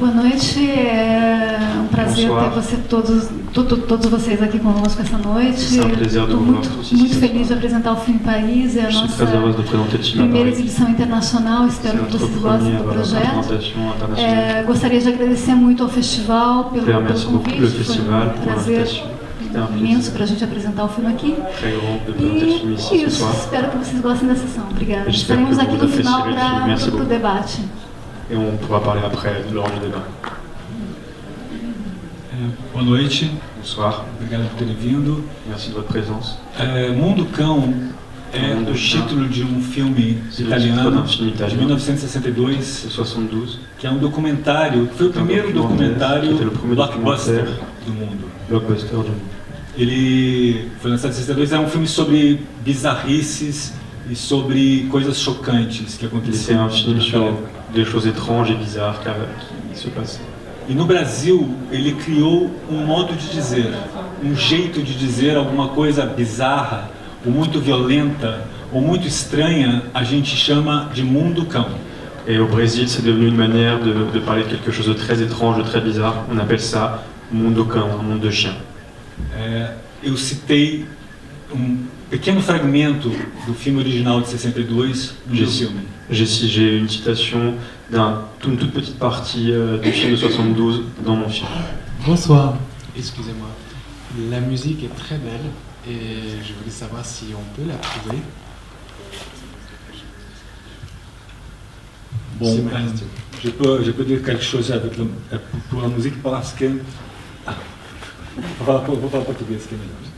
Boa noite, é um prazer ter todos vocês aqui conosco essa noite. Estou muito feliz de apresentar o Filme Paris, é a nossa primeira exibição internacional, espero que vocês gostem do projeto. Gostaria de agradecer muito ao festival pelo convite, foi um prazer imenso para a gente apresentar o filme aqui. E isso, espero que vocês gostem da sessão. Obrigada. Estaremos aqui no final para o debate. Et on pourra parler après, lors du débat. Boa noite. Bonsoir. Obrigado por terem vindo. Merci de votre présence. Mundo Cão é o título de um filme italiano de 1962, que é um documentário, foi o primeiro documentário blockbuster do mundo. Ele foi lançado em 62, é um filme sobre bizarrices e sobre coisas chocantes que aconteceram. C'est un film sur des choses étranges et bizarres qui se passent. E no Brasil, ele criou um modo de dizer, um jeito de dizer alguma coisa bizarra, ou muito violenta, ou muito estranha, a gente chama de mundo cão. Et au Brésil, c'est devenu une manière de parler de quelque chose de très étrange, de très bizarre. On appelle ça mundo cão, un monde de chien. Eu citei pequeno fragmento do filme original de 62 no meu filme. J'ai une citation d'une toute petite partie du film de 72 dans mon film. Bonsoir, excusez-moi. La musique est très belle et je voulais savoir si on peut la trouver. Bon, je peux dire quelque chose pour la musique parce que... vou falar português que é melhor.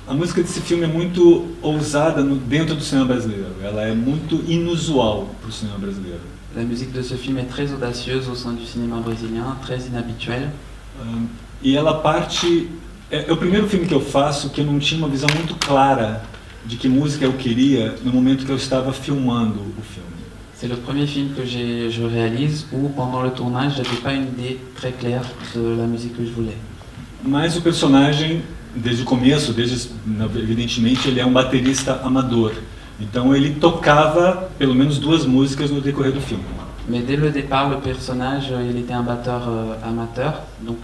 A música desse filme é muito ousada dentro do cinema brasileiro. Ela é muito inusual para o cinema brasileiro. La musique de ce film est très audacieuse au sein du cinéma brésilien, très inhabituelle. E ela parte... É o primeiro filme que eu faço que eu não tinha uma visão muito clara de que música eu queria no momento que eu estava filmando o filme. C'est le premier film que je réalise où pendant le tournage, je n'avais pas une idée très claire de la musique que je voulais. Mas o personagem, desde o começo, evidentemente, ele é um baterista amador. Então ele tocava pelo menos 2 músicas no decorrer do filme. Mais dès le départ, le personnage, il était un batteur amateur, donc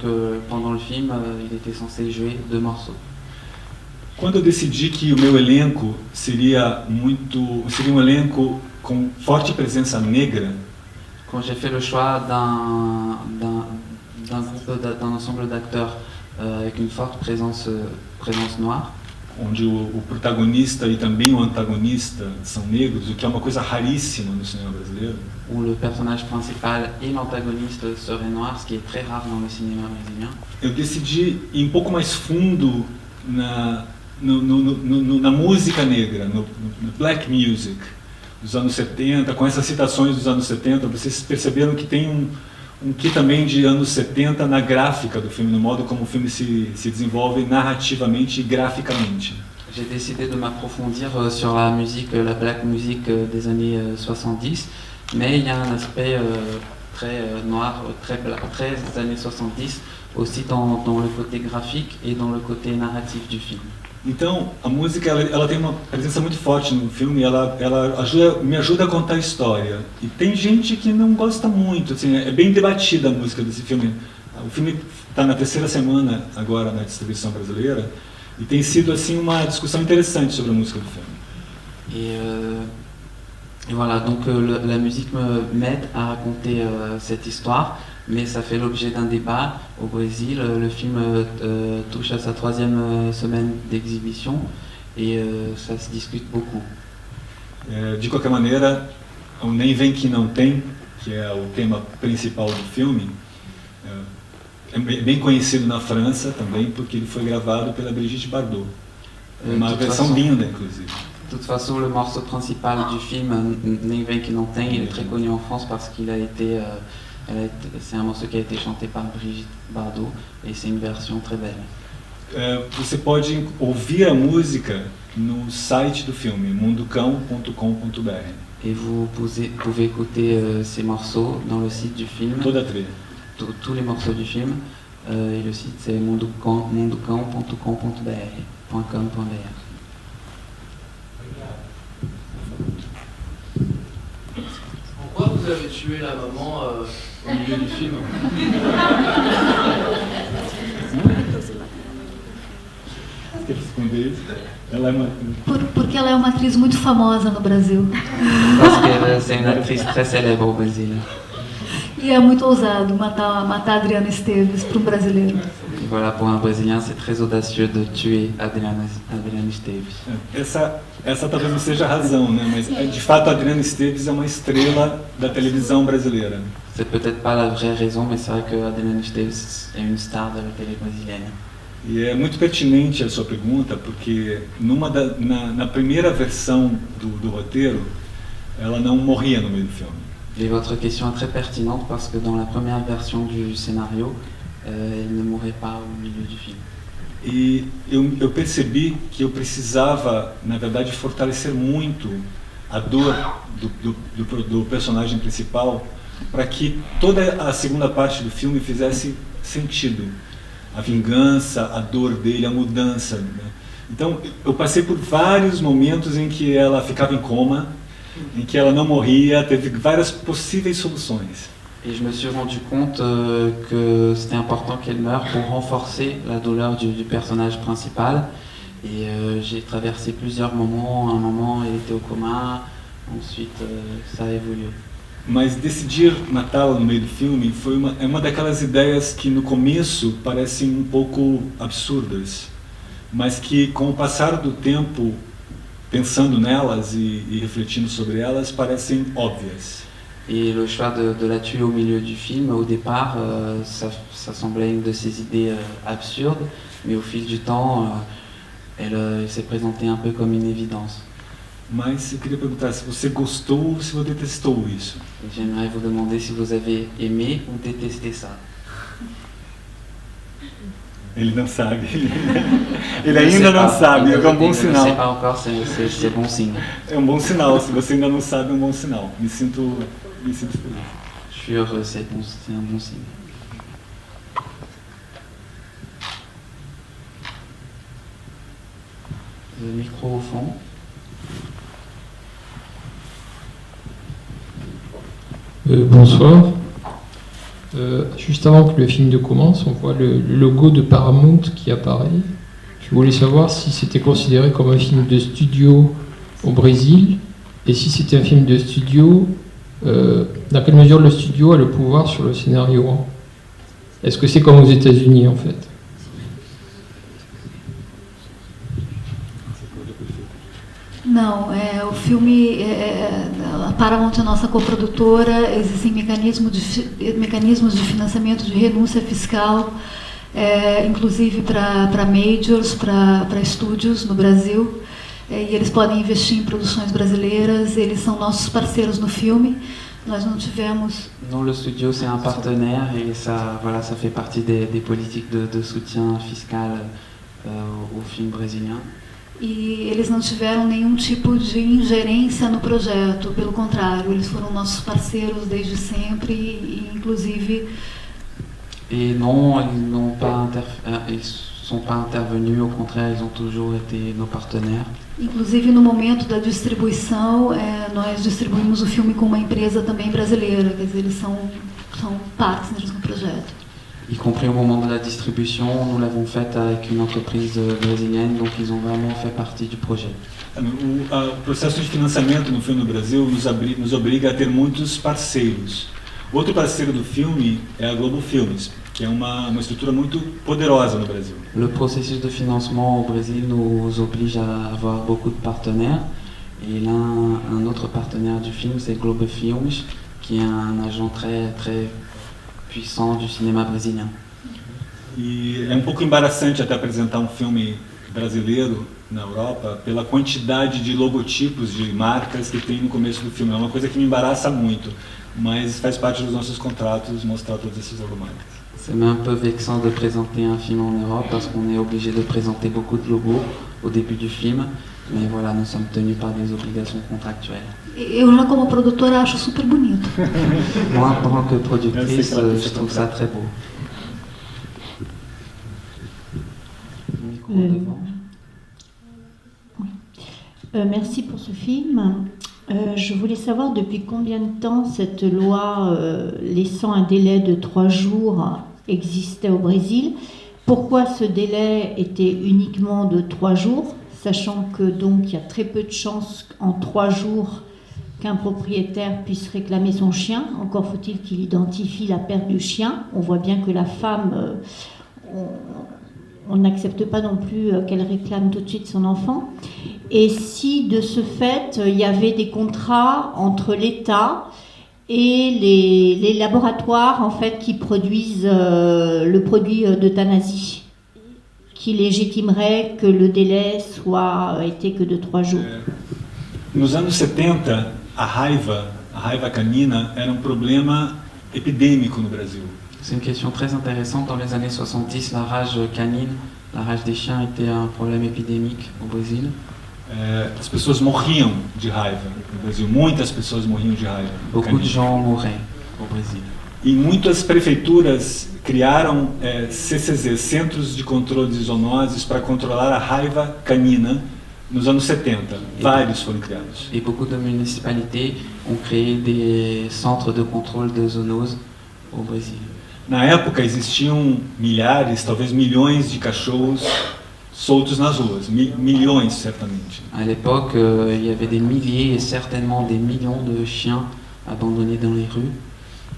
pendant le film, il était censé jouer 2 morceaux. Quando eu decidi que o meu elenco seria um elenco com forte presença negra, quand j'ai fait le choix d'un ensemble d'acteurs avec une forte présence noire, onde o protagonista e também o antagonista são negros, o que é uma coisa raríssima no cinema brasileiro. Où le personnage principal et l'antagoniste seraient noirs, ce qui est très rare dans le cinéma brésilien. Eu decidi ir um pouco mais fundo na música negra, no black music dos anos 70, com essas citações dos anos 70, vocês perceberam que tem um que também de anos 70 na gráfica do filme, no modo como o filme se desenvolve narrativamente e graficamente. J'ai décidé de m'approfondir sur la musique, la black music des années 70, mais il y a un aspect très noir, très années 70, aussi dans le côté graphique et dans le côté narratif du film. Então, a música ela tem uma presença muito forte no filme, ela me ajuda a contar a história. E tem gente que não gosta muito, assim, é bem debatida a música desse filme. O filme está na 3ª semana agora na distribuição brasileira e tem sido assim uma discussão interessante sobre a música do filme. Et voilà, donc la musique m'aide à raconter cette histoire, mais ça fait l'objet d'un débat au Brésil. Le film touche à sa 3e semaine d'exhibition et ça se discute beaucoup. De qualquer maneira, o Nem Vem Que Não Tem, que é o tema principal do filme, é bem conhecido na França também, porque ele foi gravado pela Brigitte Bardot. É uma versão linda, inclusive. De toute façon, le morceau principal du film, Nem Vem Que Não Tem, il est très connu en France parce qu'il a été... c'est un morceau qui a été chanté par Brigitte Bardot et c'est une version très belle. Você pode ouvir a música no site do filme, mundocão.com.br. Et vous pouvez écouter ces morceaux dans le site du film. Toda a trilha. Tous les morceaux du film. Et le site c'est mundocão.com.br. Pourquoi vous avez tué la maman au milieu du film? Porque ela é uma atriz muito famosa no Brasil. Parce que c'est une actrice très célèbre au Brésil. E é muito ousado matar a Adriana Esteves para um brasileiro. Et voilà, pour un Brésilien, c'est très audacieux de tuer Adriana Esteves. Essa talvez não seja a razão, né? Mas de fato a Adriana Esteves é uma estrela da televisão brasileira. C'est peut-être pas la vraie raison, mais c'est vrai que Adriana Esteves est une star de la télé brésilienne. E é muito pertinente a sua pergunta, porque na primeira versão do roteiro, ela não morria no meio do filme. Et votre question est très pertinente parce que dans la première version du scénario, elle ne mourrait pas au milieu du film. E eu percebi que eu precisava, na verdade, fortalecer muito a dor do personagem principal para que toda a segunda parte do filme fizesse sentido. A vingança, a dor dele, a mudança. Né? Então, eu passei por vários momentos em que ela ficava em coma, em que ela não morria, teve várias possíveis soluções. Et je me suis rendu compte que c'était important qu'elle meure pour renforcer la douleur du personnage principal. Et j'ai traversé plusieurs moments. À un moment, elle était au coma. Ensuite, ça a évolué. Mas decidir matá-la no meio do filme é uma daquelas ideias que no começo parecem um pouco absurdas, mas que com o passar do tempo, pensando nelas e refletindo sobre elas, parecem óbvias. Et le choix de la tuer au milieu du film, au départ, ça semblait une de ces idées absurdes, mais au fil du temps, elle s'est présentée un peu comme une évidence. Mas eu queria perguntar se você gostou ou se você detestou isso. J'aimerais vous demander si vous avez aimé ou détesté ça. Ele não sabe. Ele ainda não sabe, é um bom sinal. Je ne sais pas encore, c'est bon signe. É um bom sinal, se você ainda não sabe, é um bom sinal. Me sinto feliz. Je suis heureux, c'est un bon signe. Le micro au fond. Bonsoir. Juste avant que le film ne commence, on voit le logo de Paramount qui apparaît. Je voulais savoir si c'était considéré comme un film de studio au Brésil et si c'était un film de studio, dans quelle mesure le studio a le pouvoir sur le scénario. Est-ce que c'est comme aux États-Unis en fait? Não, o filme, a Paramount é nossa coprodutora, existem mecanismos de financiamento de renúncia fiscal, inclusive para majors, para estúdios no Brasil, e eles podem investir em produções brasileiras, eles são nossos parceiros no filme. Nós não tivemos... Non, le studio c'est un partenaire et ça fait partie des politiques de soutien fiscal au film brésilien. E eles não tiveram nenhum tipo de ingerência no projeto, pelo contrário, eles foram nossos parceiros desde sempre e inclusive... Et non, ils sont pas intervenus, au contraire, ils ont toujours été nos partenaires. Inclusive no momento da distribuição, nós distribuímos o filme com uma empresa também brasileira, quer dizer, eles são partners no projeto. Y compris au moment de la distribution, nous l'avons faite avec une entreprise brésilienne, donc ils ont vraiment fait partie du projet. O processo de financiamento no filme no Brasil nos obriga a ter muitos parceiros. Outro parceiro do filme é a Globo Filmes, que é uma estrutura muito poderosa no Brasil. Le processus de financement au Brésil nous oblige à avoir beaucoup de partenaires. Et un autre partenaire du film, c'est Globo Filmes, qui est un agent très, très puissant du cinéma brésilien. E é um pouco embaraçante até apresentar um filme brasileiro na Europa pela quantidade de logotipos de marcas que tem no começo do filme. É uma coisa que me embaraça muito, mas faz parte dos nossos contratos mostrar todos esses logomarcas. C'est même un peu vexant de présenter un film en Europe parce qu'on est obligé de présenter beaucoup de logos au début du film, mais voilà, nous sommes tenus par des obligations contractuelles. Eu já como produtora acho super bonito. Moi, en tant que productrice, je trouve ça très beau. Merci pour ce film. Je voulais savoir depuis combien de temps cette loi laissant un délai de 3 jours existait au Brésil. Pourquoi ce délai était uniquement de 3 jours, sachant que donc il y a très peu de chances en 3 jours qu'un propriétaire puisse réclamer son chien. Encore faut-il qu'il identifie la perte du chien. On voit bien que la femme, on n'accepte pas non plus qu'elle réclame tout de suite son enfant. Et si de ce fait, il y avait des contrats entre l'État et les laboratoires en fait, qui produisent le produit d'euthanasie, qui légitimeraient que le délai soit été que de 3 jours. Nos anos 70, a raiva canina era problema epidêmico no Brasil. C'est une question très intéressante. Dans les années 70, la rage canine, la rage des chiens était un problème épidémique au Brésil. As pessoas morriam de raiva no Brasil. Muitas pessoas morriam de raiva. Beaucoup de gens mouraient au Brésil. E muitas prefeituras criaram CCZ, Centros de Controle de Zoonoses, para controlar a raiva canina nos anos 70. Vários foram criados. Et beaucoup de municipalités ont créé des centres de contrôle de zoonoses au Brésil. Na época existiam milhares, talvez milhões de cachorros soltos nas ruas, milhões certamente. À l'époque, il y avait des milliers et certainement des millions de chiens abandonnés dans les rues.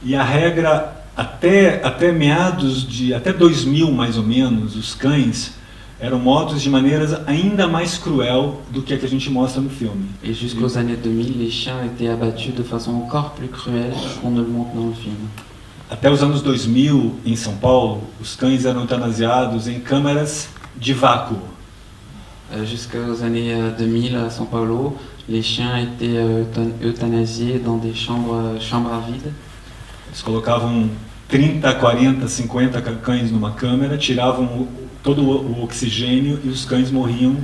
E a regra até meados de até 2000 mais ou menos, os cães eram mortos de maneiras ainda mais cruel do que a gente mostra no filme. Et jusqu'aux années 2000, les chiens étaient abattus de façon encore plus cruelle qu'on ne le montre dans le film. Até os anos 2000, em São Paulo, os cães eram eutanasiados em câmaras de vácuo. Jusqu'aux années 2000 à São Paulo, les chiens étaient euthanasiés dans des chambres à vide. Eles colocavam 30, 40, 50 cães numa câmera, tiravam todo o oxigênio e os cães morriam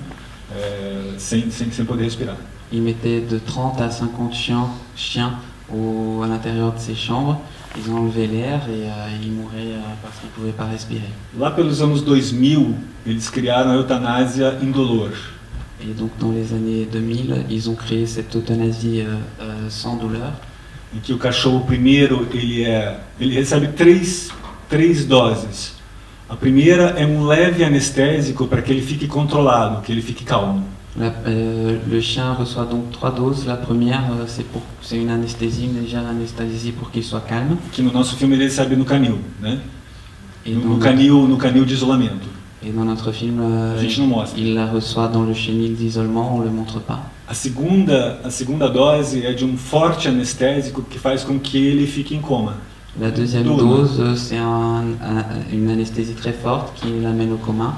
sem poder respirar. Ils mettaient de 30 à 50 chiens à l'intérieur de ces chambres. Ils enlevaient l'air et ils mouraient parce qu'ils ne pouvaient pas respirer. Lá pelos anos 2000, eles criaram a eutanásia indolor. Et donc dans les années 2000, ils ont créé cette euthanasie sans douleur. Em que o cachorro primeiro ele recebe três doses. A primeira é leve anestésico para que ele fique controlado, que ele fique calmo. Le chien reçoit donc 3 doses. La première, c'est une anesthésie, une légère anesthésie pour qu'il soit calme. Que no nosso filme ele recebe no canil, né? No canil de isolamento. Et dans notre film, a gente não mostra. Il la reçoit dans le chenil d'isolement, on le montre pas. A segunda dose é de forte anestésico que faz com que ele fique em coma. La deuxième dose, c'est une anesthésie très forte qui l'amène au coma.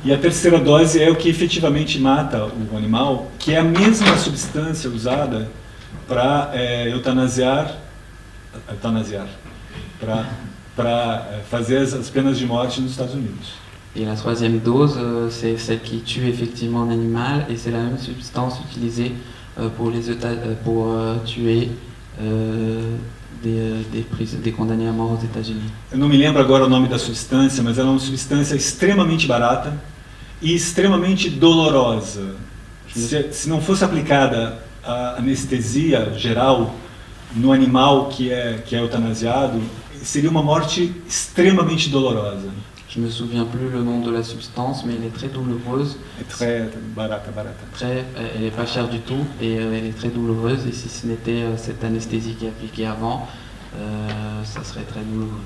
E a terceira dose é o que efetivamente mata o animal, que é a mesma substância usada para eutanasiar, para fazer as penas de morte nos Estados Unidos. Et la troisième dose, c'est celle qui tue effectivement un animal, et c'est la même substance utilisée pour tuer des condamnés à mort aux États-Unis. Eu não me lembro agora o nome da substância, mas ela é uma substância extremamente barata e extremamente dolorosa. Se não fosse aplicada a anestesia geral no animal que é eutanasiado, seria uma morte extremamente dolorosa. Je me souviens plus le nom de la substance, mais elle est très douloureuse. Très barata. Elle n'est pas chère du tout et elle est très douloureuse. Et si ce n'était cette anesthésie qui est appliquée avant, ça serait très douloureux.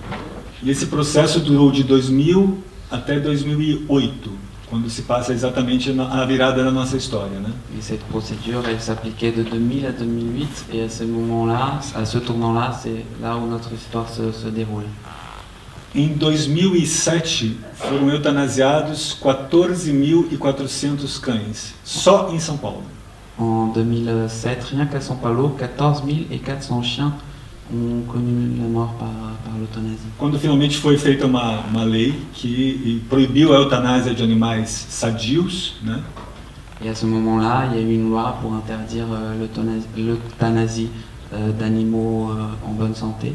E esse processo durou de 2000 até 2008, quando se passa exatamente a virada da nossa história, né? Et cette procédure, elle s'appliquait de 2000 à 2008, et à ce moment-là, à ce tournant-là, c'est là où notre histoire se déroule. Em 2007, foram eutanasiados 14.400 cães, só em São Paulo. En 2007, rien qu'à São Paulo, 14.400 chiens ont connu la mort par l'euthanasie. Quando finalmente foi feita uma lei que proibiu a eutanásia de animais sadios, né? Et à ce moment-là, il y a eu une loi pour interdire l'euthanasie d'animaux en bonne santé.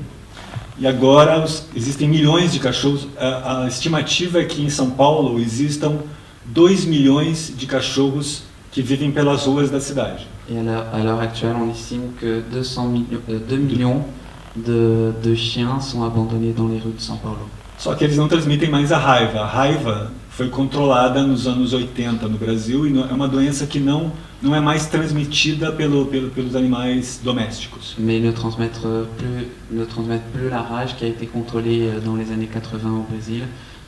E agora existem milhões de cachorros. A estimativa é que em São Paulo existam 2 milhões de cachorros que vivem pelas ruas da cidade. Et à l'heure actuelle, on estime que 2 millions de chiens sont abandonnés dans les rues de São Paulo. Só que eles não transmitem mais a raiva. A raiva foi controlada nos anos 80 no Brasil e é uma doença que não é mais transmitida pelos animais domésticos. Mais ils ne transmettent plus la rage qui a été contrôlée dans les années 80 au Brésil.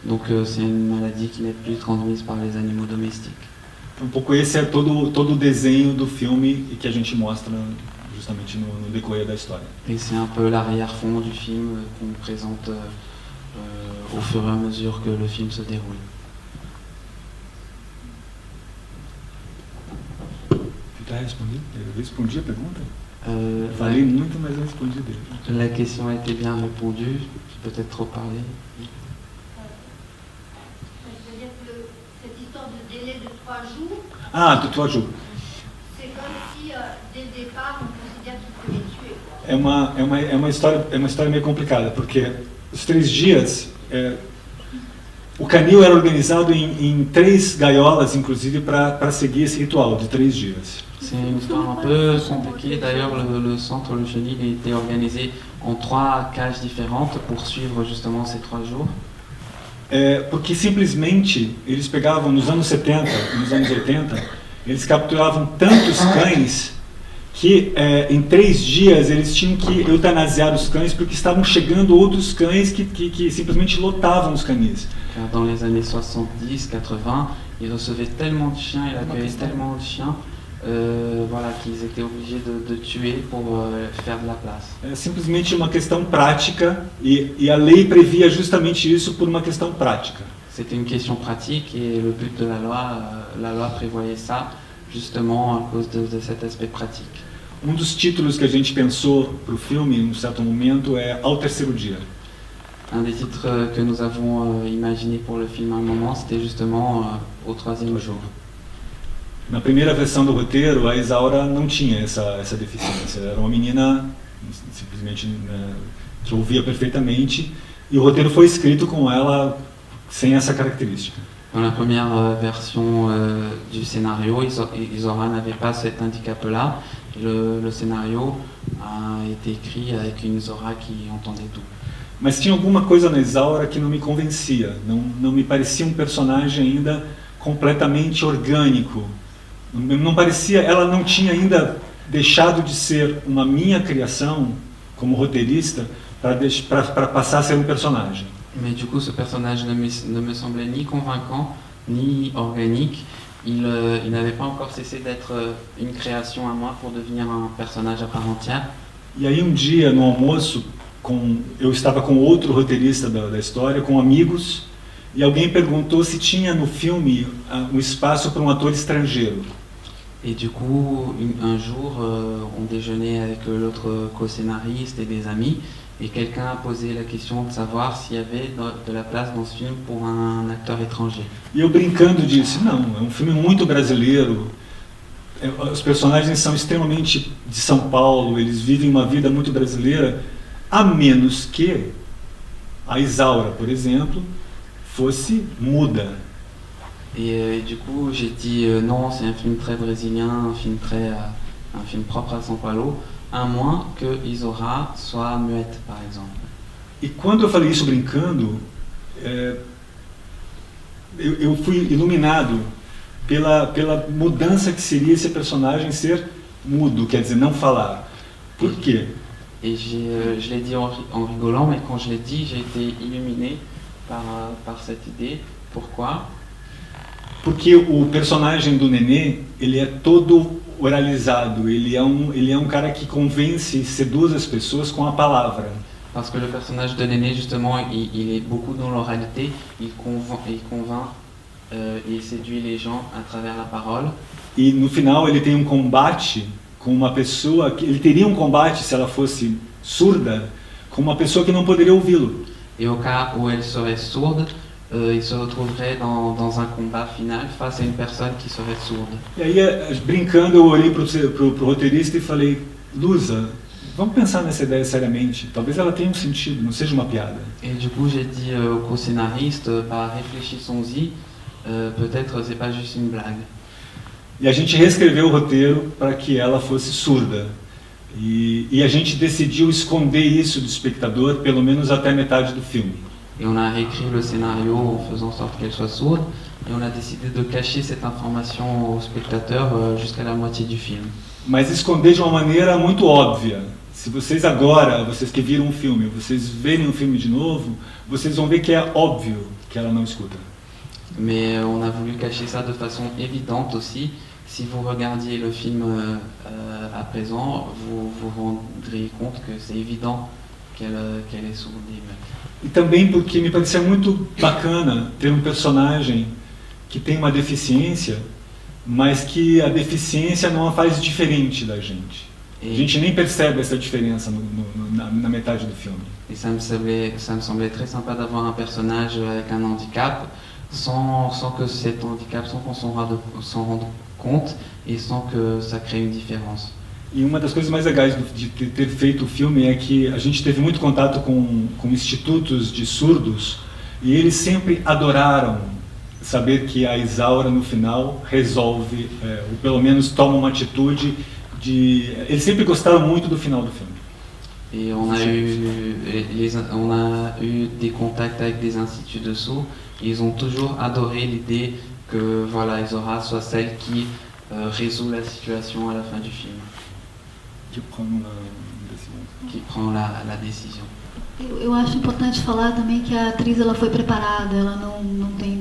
Donc c'est une maladie qui n'est plus transmise par les animaux domestiques. Um pouco esse é todo o desenho do filme e que a gente mostra justamente no decorrer da história. Et c'est un peu l'arrière-fond du film qu'on présente au fur et à mesure que le film se déroule. Tu as respondido? Eu respondi a pergunta? Falei muito, mas eu respondi dele. La question a été bien répondue, j'ai peut-être trop parlé. Ah, de 3 jours. C'est comme si, dès le départ, on considère qu'il faut les tuer. É uma história meio complicada, porque os 3 dias, o canil era organizado em 3 gaiolas, inclusive, para seguir esse ritual de 3 dias. C'est une histoire un peu compliquée. D'ailleurs, le centre Le Chenil a été organisé en 3 cages différentes pour suivre justement ces 3 jours. Porque simplesmente eles pegavam nos anos 70, nos anos 80, eles capturavam tantos cães que em 3 dias eles tinham que eutanasiar os cães porque estavam chegando outros cães que simplesmente lotavam os canis. Car dans les années 70, 80, ils recevaient tellement de chiens, ils accueillaient tellement de chiens, qu'ils étaient obligés de tuer pour faire de la place. É simplesmente uma questão prática e a lei previa justamente isso por uma questão prática. C'était une question pratique et le but de la loi prévoyait ça justement à cause de cet aspect pratique. Um dos títulos que a gente pensou para o filme, em um certo momento, é Ao Terceiro Dia. Un des titres que nous avons imaginé pour le film à un moment, c'était justement Au Troisième Jour. Na primeira versão do roteiro, a Isaura não tinha essa deficiência. Era uma menina simplesmente que ouvia perfeitamente e o roteiro foi escrito com ela sem essa característica. Dans la première version du scénario, Isaura n'avait pas cet handicap-là. Le scénario a été écrit avec une Isaura qui entendait tout. Mas tinha alguma coisa na Isaura que não me convencia. Não me parecia um personagem ainda completamente orgânico. Não parecia, ela não tinha ainda deixado de ser uma minha criação como roteirista para passar a ser um personagem. Mais du coup, ce personnage ne me semblait ni convaincant, ni organique. Il n'avait pas encore cessé d'être une création à moi pour devenir un personnage à part entière. E aí dia, no almoço, eu estava com outro roteirista da história, com amigos, e alguém perguntou se tinha no filme um espaço para um ator estrangeiro. Et du coup, un jour, on déjeunait avec l'autre co-scénariste et des amis, et quelqu'un a posé la question de savoir s'il y avait de la place dans ce film pour un acteur étranger. E eu brincando disse, não, é um filme muito brasileiro, os personagens são extremamente de São Paulo, eles vivem uma vida muito brasileira, a menos que a Isaura, por exemplo, fosse muda. Et du coup, j'ai dit non, c'est un film très brésilien, un film propre à São Paulo, à moins que Isaura soit muette, par exemple. E quando eu falei isso brincando, eu fui iluminado pela mudança que seria esse personagem ser mudo, quer dizer, não falar. Por quê? Et je l'ai dit en rigolant, mais quand je l'ai dit, j'ai été illuminé par cette idée. Pourquoi? Porque o personagem do Nenê, ele é todo oralizado, ele é um cara que convence e seduz as pessoas com a palavra. Parce que le personnage de Néné, justement, il est beaucoup dans l'oralité, il convainc et séduit les gens à travers la parole. E no final ele tem um combate com uma pessoa que ele teria um combate se ela fosse surda, com uma pessoa que não poderia ouvi-lo. Et au cas où elle serait sourde, il se retrouverait dans un combat final face à une personne qui serait sourde. E aí, brincando, eu olhei pro roteirista e falei, Lusa, vamos pensar nessa ideia seriamente. Talvez ela tenha um sentido, não seja uma piada. Et du coup, j'ai dit au co-scénariste, réfléchissons-y, peut-être c'est pas juste une blague. E a gente reescreveu o roteiro para que ela fosse surda. E a gente decidiu esconder isso do espectador, pelo menos até a metade do filme. Et on a réécrit le scénario en faisant en sorte qu'elle soit sourde, et on a décidé de cacher cette information aux spectateurs jusqu'à la moitié du film. Mas esconder de uma maneira muito óbvia. Se vocês agora, vocês que viram o filme, vocês verem o filme de novo, vocês vão ver que é óbvio que ela não escuta. Mais on a voulu cacher ça de façon évidente aussi. Si vous regardiez le film à présent, vous vous rendrez compte que c'est évident qu'elle est sourde. E também porque me parecia muito bacana ter um personagem que tem uma deficiência, mas que a deficiência não a faz diferente da gente. A gente nem percebe essa diferença na metade do filme. Et ça me semblait très sympa d'avoir un personnage avec un handicap, sans que cet handicap, sans qu'on s'en rende compte et sans que ça crée une différence. E uma das coisas mais legais de ter feito o filme é que a gente teve muito contato com institutos de surdos e eles sempre adoraram saber que a Isaura no final resolve, ou pelo menos toma uma atitude de... Eles sempre gostaram muito do final do filme. Et on a eu des contacts avec des instituts de sourds. Ils ont toujours adoré l'idée que voilà, Isaura soit celle qui résout la situation à la fin du film. Qui prend la décision. Eu acho importante falar também que a atriz ela foi preparada, ela não tem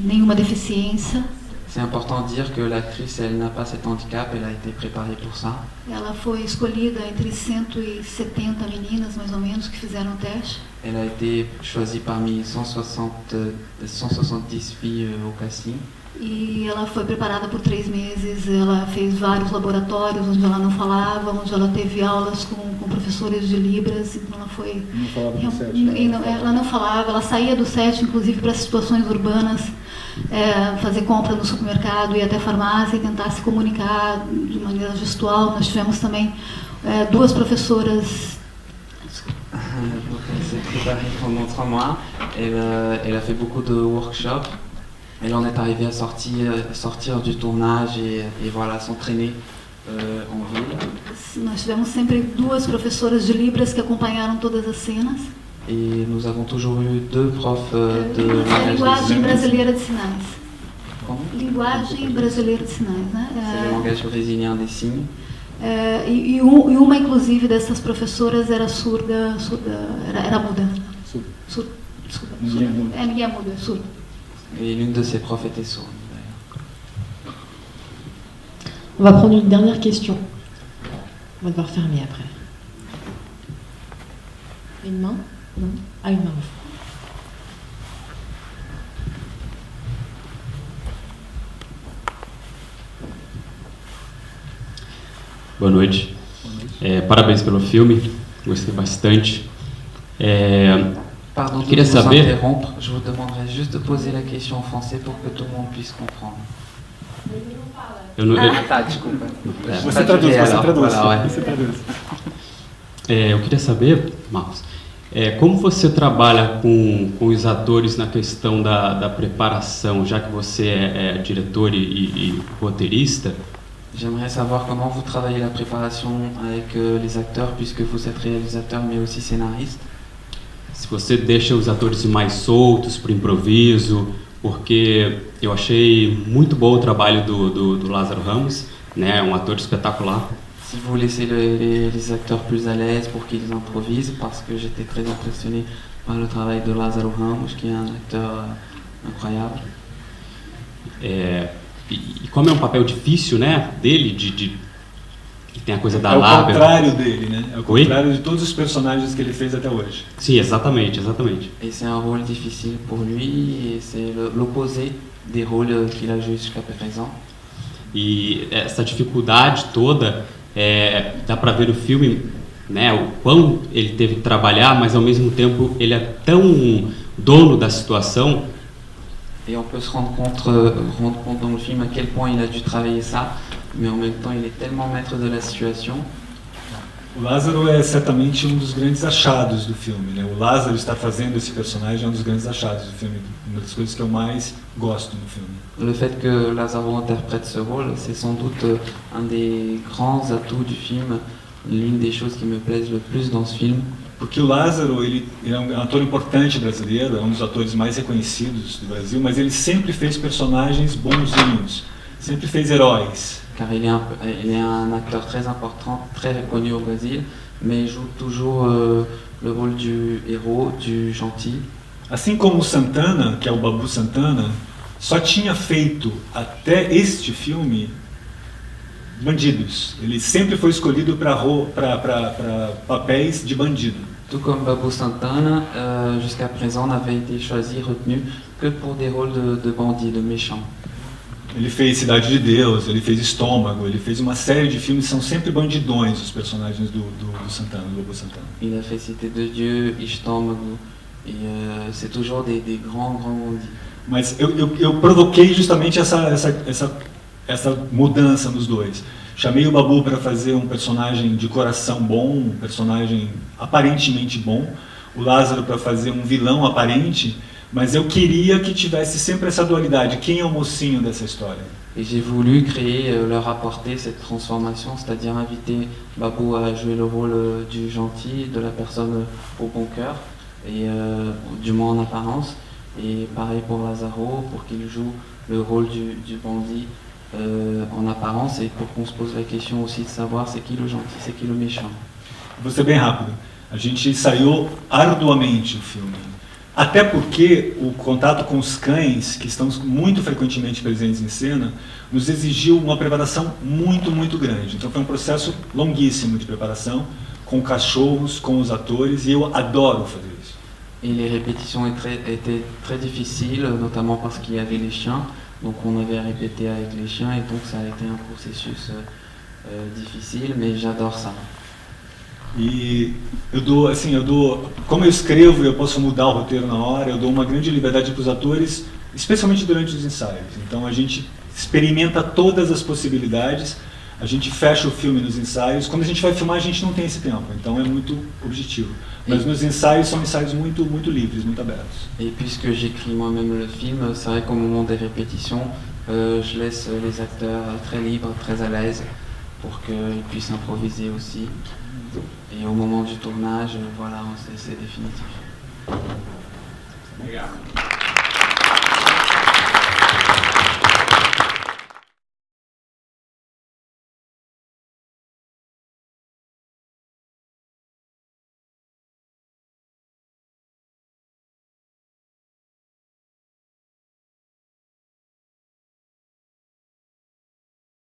nenhuma deficiência. C'est important de dire que l'actrice, elle n'a pas cet handicap, elle a été préparée pour ça. Ela foi escolhida entre 170 meninas, mais ou menos, que fizeram o teste. Elle a été choisie parmi 170 filles au casting. E ela foi preparada por 3 meses, ela fez vários laboratórios onde ela não falava, onde ela teve aulas com professores de Libras, então ela foi... Não falava do set. Ela não falava, ela saía do set, inclusive para situações urbanas, fazer compra no supermercado, ir até a farmácia e tentar se comunicar de maneira gestual. Nós tivemos também 2 professoras... Donc elle s'est préparée pendant 3 mois, elle a fait beaucoup de workshops. Elle en est arrivée à sortir du tournage et voilà, s'entraîner en ville. Nós tivemos sempre 2 professoras de Libras que acompanharam todas as cenas. Et nous avons toujours eu 2 profs de linguagem brasileira de sinais. Como? Linguagem brasileira de sinais, né? C'est le langage brésilien des signes. E uma, inclusive, dessas professoras era surda, era muda. Surda. Ninguém é muda, surda. Et l'une de ses profs était sourde, d'ailleurs. On va prendre une dernière question. On va devoir fermer après. Une main? Non? Ah, une main. Boa noite. Parabéns pelo filme, gostei bastante. Pardon de vous interrompre, je vous demanderai juste de poser la question en français pour que tout le monde puisse comprendre. Tá, desculpa. Você traduz. Eu queria saber, Marcos, como você trabalha com os atores na questão da preparação, já que você é diretor e roteirista? J'aimerais savoir comment vous travaillez la préparation avec les acteurs, puisque vous êtes réalisateur mais aussi scénariste. Se você deixa os atores mais soltos para o improviso, porque eu achei muito bom o trabalho do Lázaro Ramos, né? Um ator espetacular. Si vous laissez les acteurs plus à l'aise pour qu'ils improvisent, parce que j'étais très impressionné par le travail de Lázaro Ramos, qui est un acteur incroyable. E como é um papel difícil, né, dele, que tem a coisa da lábia. É o contrário dele, né? É o contrário de todos os personagens que ele fez até hoje. Sim, exatamente. Et c'est un rôle difficile pour lui, et c'est l'opposé des rôles qu'il a joué jusqu'à présent. E essa dificuldade toda, dá para ver no filme, né, o quão ele teve que trabalhar, mas ao mesmo tempo ele é tão dono da situação. Et on peut se rendre compte dans le film à quel point il a dû travailler ça, mais en même temps il est tellement maître de la situation. O Lázaro é certamente um dos grandes achados do filme, né? O Lázaro estar fazendo esse personagem é um dos grandes achados do filme, uma das coisas que eu mais gosto no filme. Le fait que Lázaro interprète ce rôle, c'est sans doute un des grands atouts du film, l'une des choses qui me plaisent le plus dans ce film. Porque o Lázaro, ele é um ator importante brasileiro, é um dos atores mais reconhecidos do Brasil, mas ele sempre fez personagens bonzinhos, sempre fez heróis. Car il est un acteur très important, très reconnu au Brésil, mais il joue toujours le rôle du héros, du gentil. Assim como o Santana, que é o Babu Santana, só tinha feito até este filme bandidos. Ele sempre foi escolhido para papéis de bandido. Tout comme Babu Santana, jusqu'à présent n'avait été choisi, retenu que pour des rôles de bandits, de méchants. Ele fez Cidade de Deus, ele fez Estômago, ele fez uma série de filmes que são sempre bandidões, os personagens do Santana, do Babu Santana. Il a fait Cité de Dieu, Estômago, et c'est toujours des grands bandits. Mas eu provoquei justamente essa mudança nos dois. Chamei o Babu para fazer um personagem de coração bom, um personagem aparentemente bom, o Lázaro para fazer um vilão aparente, mas eu queria que tivesse sempre essa dualidade. Quem é o mocinho dessa história? Et j'ai voulu créer, leur apporter cette transformation, c'est-à-dire inviter Babu à jouer le rôle du gentil, de la personne au bon cœur, et du moins en apparence. Et pareil pour Lázaro, pour qu'il joue le rôle du bandit en apparence, et pour qu'on se pose la question aussi de savoir c'est qui le gentil, c'est qui le méchant. Vou ser bem rápido. A gente ensaiou arduamente o filme. Até porque o contato com os cães, que estão muito frequentemente presentes em cena, nos exigiu uma preparação muito, muito grande. Então foi um processo longuíssimo de preparação, com cachorros, com os atores, e eu adoro fazer isso. Et les répétitions étaient très difficiles, notamment parce qu'il y avait les chiens. Donc on avait répété avec les chiens, et donc ça a été un processus difficile, mais j'adore ça. E como eu escrevo e eu posso mudar o roteiro na hora, eu dou uma grande liberdade para os atores, especialmente durante os ensaios. Então a gente experimenta todas as possibilidades, a gente fecha o filme nos ensaios. Quando a gente vai filmar, a gente não tem esse tempo, então é muito objetivo. Mas nos ensaios são ensaios muito, muito livres, muito abertos. Et puisque j'écris moi-même le film, c'est vrai qu'au moment des répétitions, je laisse les acteurs très libres, très à l'aise, pour qu'ils puissent improviser aussi. Et au moment du tournage, voilà, c'est définitif. Obrigado.